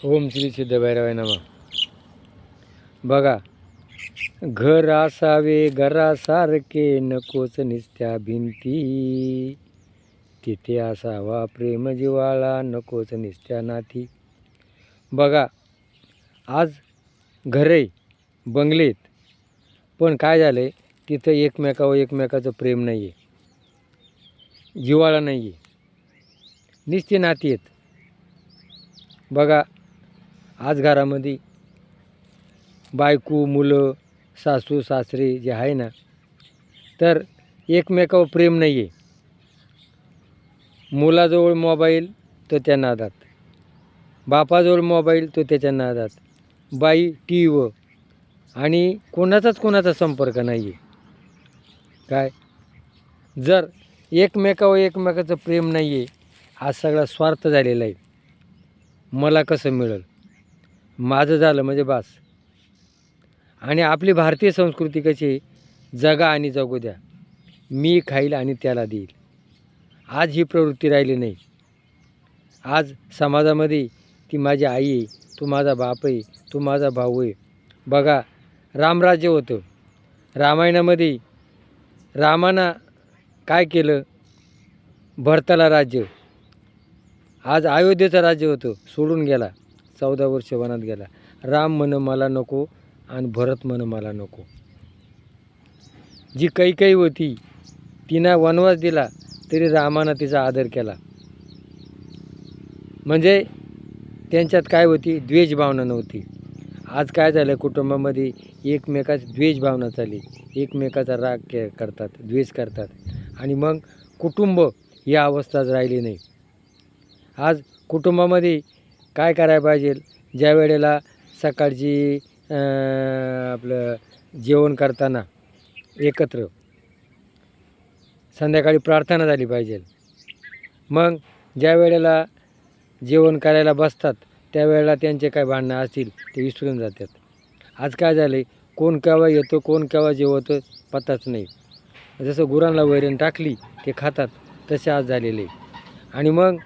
ओम श्री सिद्धभैरवाय नमः. बघा, घर असावे घरासारखे, नकोच निस्त्या भिंती. तिथे असावा प्रेम जिव्हाळा, नकोच निस्त्या नाती. बघा, आज घरे बंगलेत, पण काय झालंय, तिथं एकमेकाचं प्रेम नाही आहे, जिव्हाळा नाही आहे, निस्ती नाती आहेत. बघा, आज घरामध्ये बायको मुलं सासू सासरे जे आहे ना, तर एकमेकावर प्रेम नाही आहे. मुलाजवळ मोबाईल तो त्या नादात, बापाजवळ मोबाईल तो त्याच्या नादात, बाई टी व्ही, आणि कोणाचा संपर्क नाही आहे. काय जर एकमेकाचं प्रेम नाही आहे, आज सगळा स्वार्थ झालेला आहे. मला कसं मिळेल, माझं झालं म्हणजे बास. आणि आपली भारतीय संस्कृती कशी आहे, जगा आणि जगू द्या, मी खाईल आणि त्याला देईल. आज ही प्रवृत्ती राहिली नाही. आज समाजामध्ये ती माझी आई आहे, तू माझा बाप आहे, तू माझा भाऊ आहे. बघा, रामराज्य होतं. रामायणामध्ये रामानं काय केलं, भरताला राज्य. आज अयोध्येचं राज्य होतं, सोडून गेला, 14 वर्ष वनात गेला. राम म्हण मला नको आणि भरत म्हण मला नको. जी कैकेयी होती, तिनं वनवास दिला तरी रामानं तिचा आदर केला. म्हणजे त्यांच्यात काय होती, द्वेष भावना नव्हती. आज काय झालं, कुटुंबामध्ये एकमेकाची द्वेष भावना चालली, एकमेकाचा राग करतात, द्वेष करतात, आणि मग कुटुंब ही अवस्थाच राहिली नाही. आज कुटुंबामध्ये काय करायला पाहिजे, ज्या वेळेला सकाळची आपलं जेवण करताना एकत्र, संध्याकाळी प्रार्थना झाली पाहिजे. मग ज्या वेळेला जेवण करायला बसतात त्यावेळेला त्यांचे काय भांडणं असतील ते विसरून जातात. आज काय झालं आहे, कोण केव्हा येतो कोण केव्हा जेवतं पत्ताच नाही. जसं गुरांना वैरण टाकली ते खातात, तसे आज झालेले. आणि मग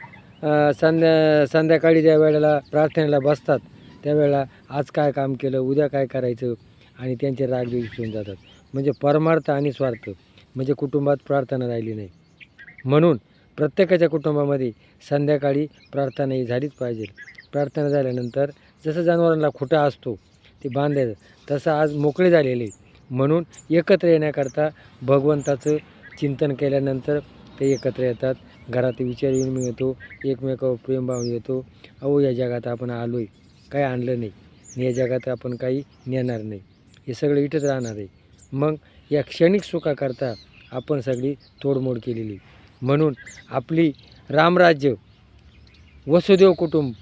संध्याकाळी ज्या वेळेला प्रार्थनेला बसतात त्यावेळेला आज काय काम केलं, उद्या काय करायचं, आणि त्यांचे राग विसरून जातात. म्हणजे परमार्थ आणि स्वार्थ, म्हणजे कुटुंबात प्रार्थना राहिली नाही. म्हणून प्रत्येकाच्या कुटुंबामध्ये संध्याकाळी प्रार्थना ही झालीच पाहिजे. प्रार्थना झाल्यानंतर जसं जनावरांना खुटा असतो ते बांधायचं, तसं आज मोकळे झालेले. म्हणून एकत्र येण्याकरता भगवंताचं चिंतन केल्यानंतर ते एकत्र येतात. घरात विचार येऊन येतो, एकमेकावर प्रेमभाव येतो. अहो, या जगात आपण आलो आहे, काही आणलं नाही, या जगात आपण काही नेणार नाही, हे सगळं इथंच राहणार आहे. मग या क्षणिक सुखाकरता आपण सगळी तोडमोड केलेली. म्हणून आपली रामराज्य, वसुदेव कुटुंब,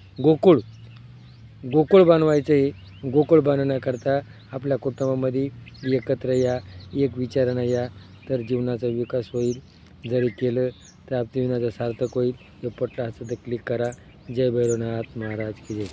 गोकुळ बनवायचं आहे. गोकुळ बनवण्याकरता आपल्या कुटुंबामध्ये एकत्र या, एक विचारानं या, तर जीवनाचा विकास होईल. जरी केलं तर आपल्या जीवनाचं सार्थक होईल. हे पटलं असं तर क्लिक करा. जय भैरवनाथ महाराज की जय.